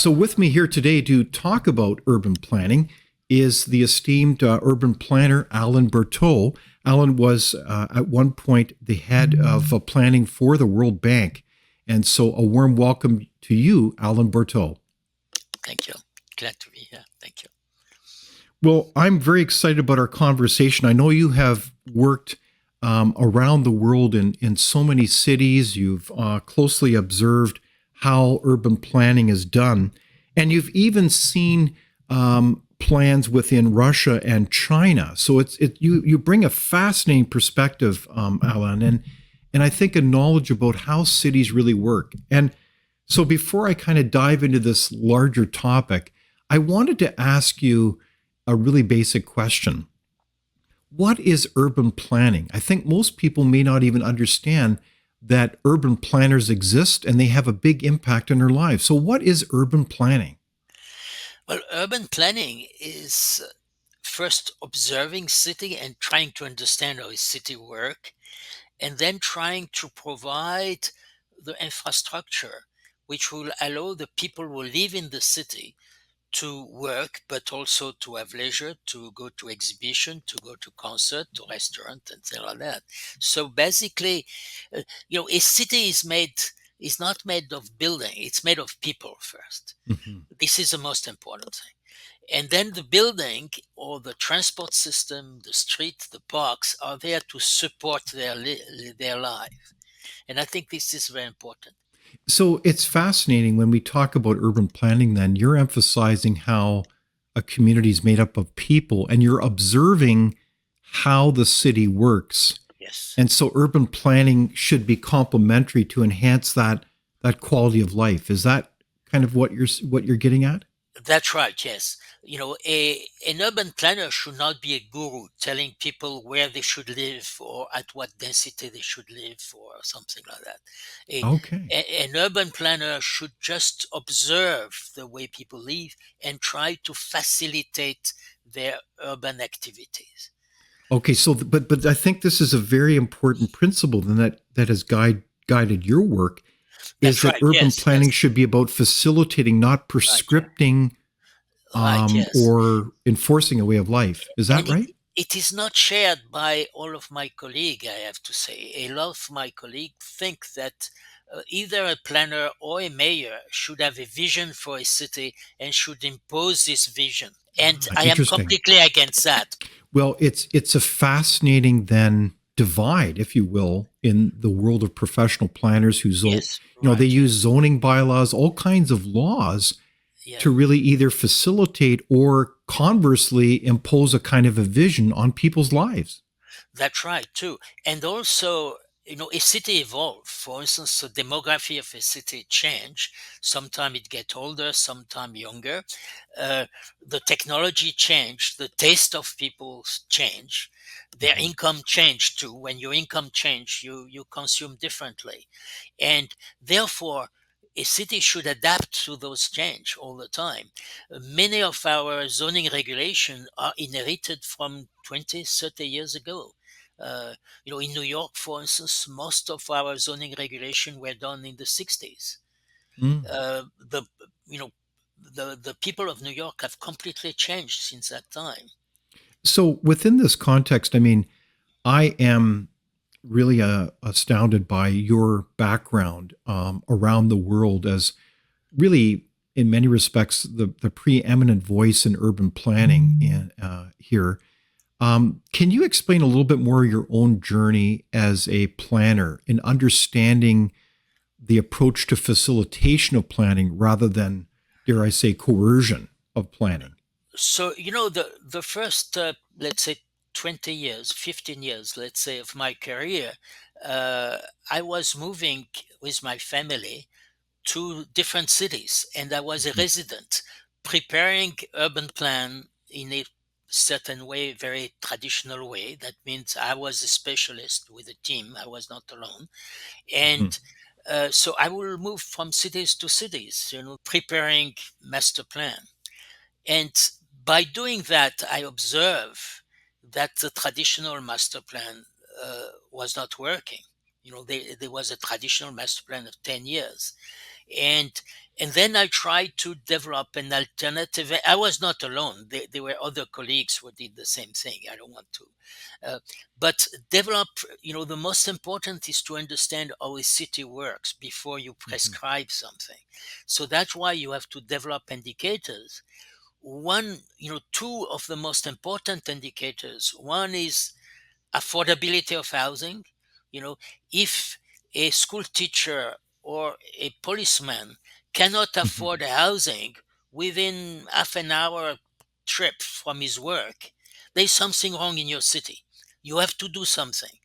So, with me here today to talk about urban planning is the esteemed urban planner, Alain Bertaud. Alain was at one point the head of planning for the World Bank. And so, a warm welcome to you, Alain Bertaud. Thank you. Glad to be here. Thank you. Well, I'm very excited about our conversation. I know you have worked around the world in so many cities. You've closely observed how urban planning is done. And you've even seen plans within Russia and China. So you bring a fascinating perspective, Alan, and I think a knowledge about how cities really work. And so before I kind of dive into this larger topic, I wanted to ask you a really basic question. What is urban planning? I think most people may not even understand that urban planners exist and they have a big impact in their lives. So, what is urban planning? Well, urban planning is first observing city and trying to understand how a city work, and then trying to provide the infrastructure which will allow the people who live in the city to work, but also to have leisure, to go to exhibition, to go to concert, to restaurant, and things like that. So basically, a city is not made of building; it's made of people first. Mhm. This is the most important thing. And then the building or the transport system, the street, the parks are there to support their life. And I think this is very important. So, it's fascinating when we talk about urban planning, then you're emphasizing how a community is made up of people and you're observing how the city works. Yes. And so, urban planning should be complementary to enhance that quality of life. Is that kind of what you're getting at? That's right, yes. An urban planner should not be a guru telling people where they should live or at what density they should live or something like that. A, Okay. an urban planner should just observe the way people live and try to facilitate their urban activities. Okay, so but I think this is a very important principle then that has guided your work is That's that right, urban yes, yes. planning should be about facilitating, not Right, yeah. prescripting Right, yes. or enforcing a way of life. Is that And right? it is not shared by all of my colleagues, I have to say. A lot of my colleagues think that either a planner or a mayor should have a vision for a city and should impose this vision. And I am Interesting. completely against that. Well, it's a fascinating then divide, if you will, in the world of professional planners Yes, they right. use zoning bylaws, all kinds of laws Yeah, to really either facilitate or conversely impose a kind of a vision on people's lives. that's right too. And also, a city evolve. For instance, the demography of a city change. Sometime it get older, sometime younger. Uh, the technology change, the taste of people change, their Mhm. income change too. When your income change, you consume differently, and therefore a city should adapt to those change all the time. Many of our zoning regulation are inherited from 20, 30 years ago. Uh, in New York, for instance, most of our zoning regulation were done in the 60s. Mm. The you know the people of New York have completely changed since that time. So within this context, I mean, I am really astounded by your background around the world as really, in many respects, the preeminent voice in urban planning here. Can you explain a little bit more your own journey as a planner in understanding the approach to facilitation of planning rather than, dare I say, coercion of planning? So the first let's say 20 years, 15 years, let's say, of my career, uh, I was moving with my family to different cities, and I was a Mhm. resident preparing urban plan in a certain way, very traditional way. That means I was a specialist with a team. I was not alone. Mhm. And so I will move from cities to cities, preparing master plan. And by doing that, I observe that the traditional master plan was not working. There was a traditional master plan of 10 years, and And then I tried to develop an alternative. I was not alone. There were other colleagues who did the same thing. I don't want to, uh, but develop. The most important is to understand how a city works before you Mhm. prescribe something. So that's why you have to develop indicators. Two of the most important indicators. One is affordability of housing. You know, if a school teacher or a policeman cannot Mhm. afford housing within half an hour trip from his work, there's something wrong in your city. You have to do something.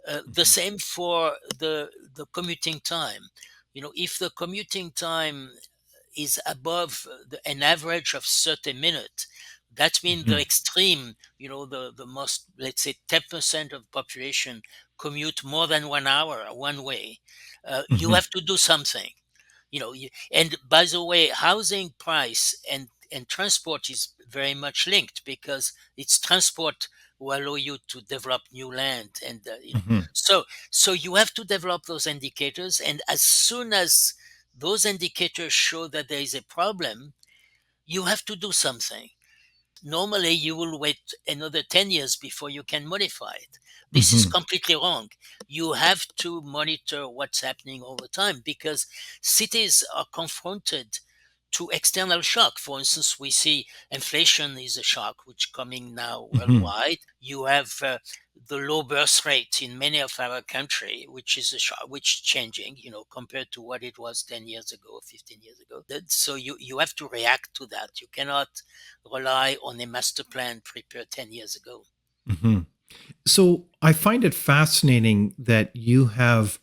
The Mhm. same for the commuting time. If the commuting time is above an average of 30 minutes. That means the Mhm. extreme, the most, let's say 10% of population commute more than 1 hour one way. You Mhm. have to do something. And by the way, housing price and transport is very much linked, because it's transport who allow you to develop new land. And Mhm. so you have to develop those indicators, and as soon as those indicators show that there is a problem, you have to do something. Normally you will wait another 10 years before you can modify it. This is Mhm. completely wrong. You have to monitor what's happening all the time, because cities are confronted to external shock. For instance, we see inflation is a shock which coming now Mhm. worldwide. You have the low birth rate in many of our country, which is a shock, which is changing, compared to what it was 10 years ago or 15 years ago. So you have to react to that. You cannot rely on a master plan prepared 10 years ago. Mhm. So I find it fascinating that you have,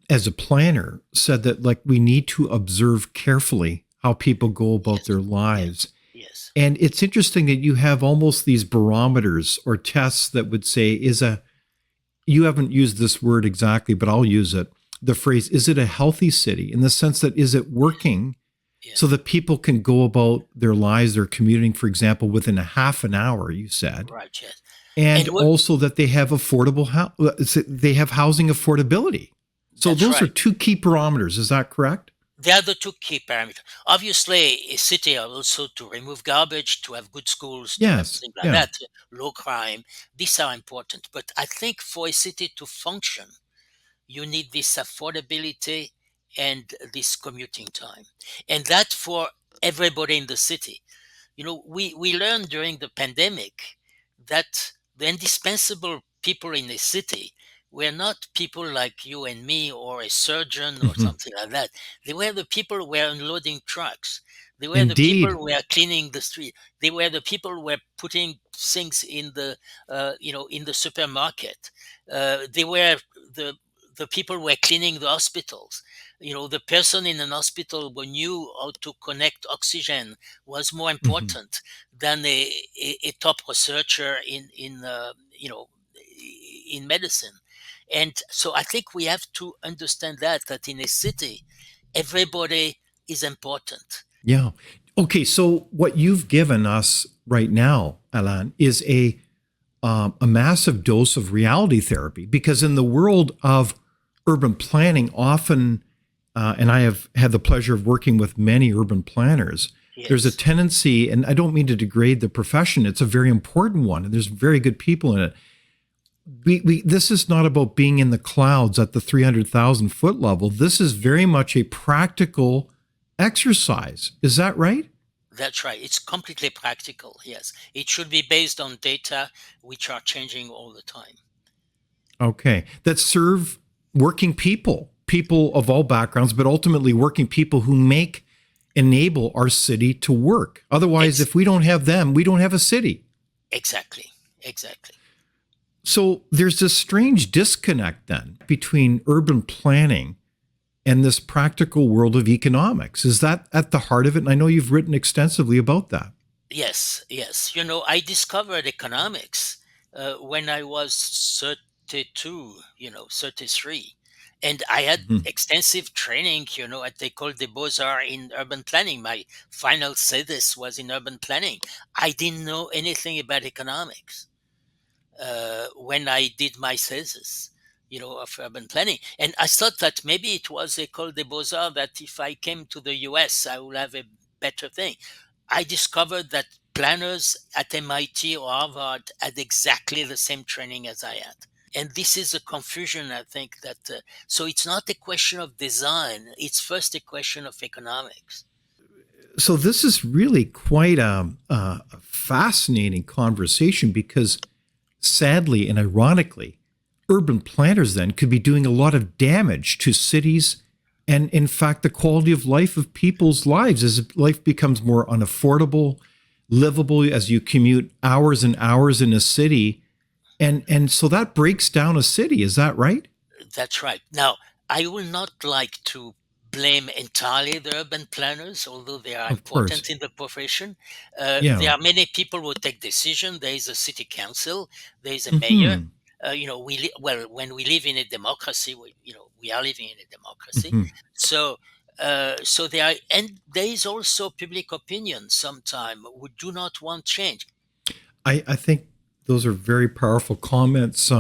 as a planner, said that like we need to observe carefully how people go about Yes, their yes, lives. yes. And it's interesting that you have almost these barometers or tests that would say, you haven't used this word exactly, but I'll use it. The phrase, is it a healthy city? In the sense that, is it working Yeah, so that people can go about their lives, their commuting, for example, within a half an hour, you said, right, yes. and And what, also that they have they have housing affordability. So that's those are right. two key parameters. Is that correct? They are the two key parameters. Obviously, a city also to remove garbage, to have good schools, to have Yes. things like Yeah. that, low crime. These are important. But I think for a city to function, you need this affordability and this commuting time. And that for everybody in the city. We learned during the pandemic that the indispensable people in a city were not people like you and me or a surgeon or Hmm. something like that. They were the people who were unloading trucks. They were the people Indeed. who were cleaning the street. They were the people who were putting things in the supermarket. They were the the people who were cleaning the hospitals. The person in an hospital who knew how to connect oxygen was more Hmm. important than a top researcher in medicine. And so I think we have to understand that in a city, everybody is important. Yeah. Okay. So what you've given us right now, Alain, is a massive dose of reality therapy, because in the world of urban planning, often, and I have had the pleasure of working with many urban planners, there's a Yes, tendency, and I don't mean to degrade the profession, it's a very important one, and there's very good people in it. This is not about being in the clouds at the 300,000 foot level. This is very much a practical exercise. Is that right? that's right. It's completely practical. Yes, it should be based on data which are changing all the time. Okay. That serve working people, people of all backgrounds, but ultimately working people who enable our city to work. Otherwise, Ex- if we don't have them, we don't have a city. exactly, exactly. So there's this strange disconnect then between urban planning and this practical world of economics. Is that at the heart of it? And I know you've written extensively about that. Yes, yes. I discovered economics when I was 32, 33. And I had Mhm. extensive training, at the École des Beaux-Arts in urban planning. My final thesis was in urban planning. I didn't know anything about economics when I did my thesis. of urban planning. And I thought that maybe it was École des Beaux-Arts, that if I came to the US, I would have a better thing. I discovered that planners at MIT or Harvard had exactly the same training as I had. And this is a confusion, I think, that so it's not a question of design, it's first a question of economics. So this is really quite a fascinating conversation because sadly and ironically, urban planners then could be doing a lot of damage to cities and, in fact, the quality of life of people's lives as life becomes more unaffordable, livable as you commute hours and hours in a city. And so that breaks down a city. Is that right? That's right. Now, I will not like to blame entirely the urban planners, although they are Of course. important in the profession. There Yeah. are many people who take decisions. There is a city council, there is a mayor. Hmm. Well, when we live in a democracy, we are living in a democracy. Hmm. So there are, and there is also public opinion. Sometime who do not want change. I think those are very powerful comments,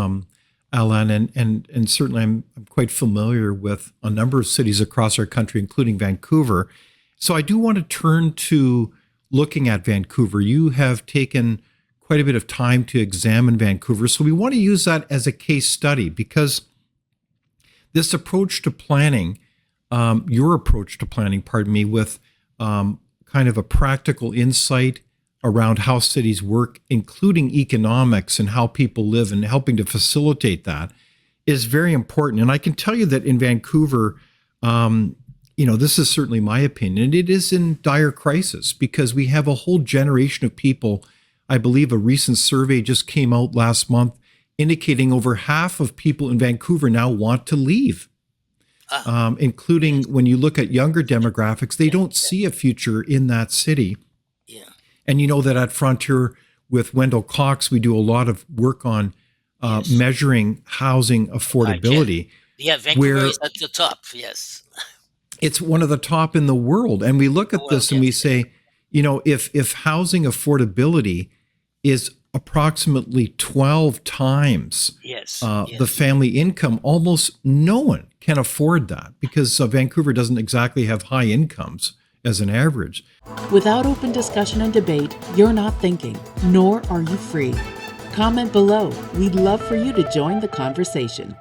Alain, and certainly I'm quite familiar with a number of cities across our country, including Vancouver. So I do want to turn to looking at Vancouver. You have taken quite a bit of time to examine Vancouver, so we want to use that as a case study because this approach to planning, your approach to planning, pardon me, with kind of a practical insight around how cities work, including economics and how people live and helping to facilitate that is very important. And I can tell you that in Vancouver, this is certainly my opinion. It is in dire crisis because we have a whole generation of people. I believe a recent survey just came out last month indicating over half of people in Vancouver now want to leave, including Yes, when you look at younger demographics, they yeah, don't yeah, see a future in that city. yeah. And you know that at Frontier with Wendell Cox, we do a lot of work on Yes. measuring housing Right. Yeah. affordability, Yeah. Vancouver where is at the top. Yes. it's one of the top in the world. And we look at Well, this and we yes. Yeah. say, if housing affordability is approximately 12 times Yes. the Yes. family income, almost no one can afford that because Vancouver doesn't exactly have high incomes as an average. Without open discussion and debate, you're not thinking, nor are you free. Comment below. We'd love for you to join the conversation.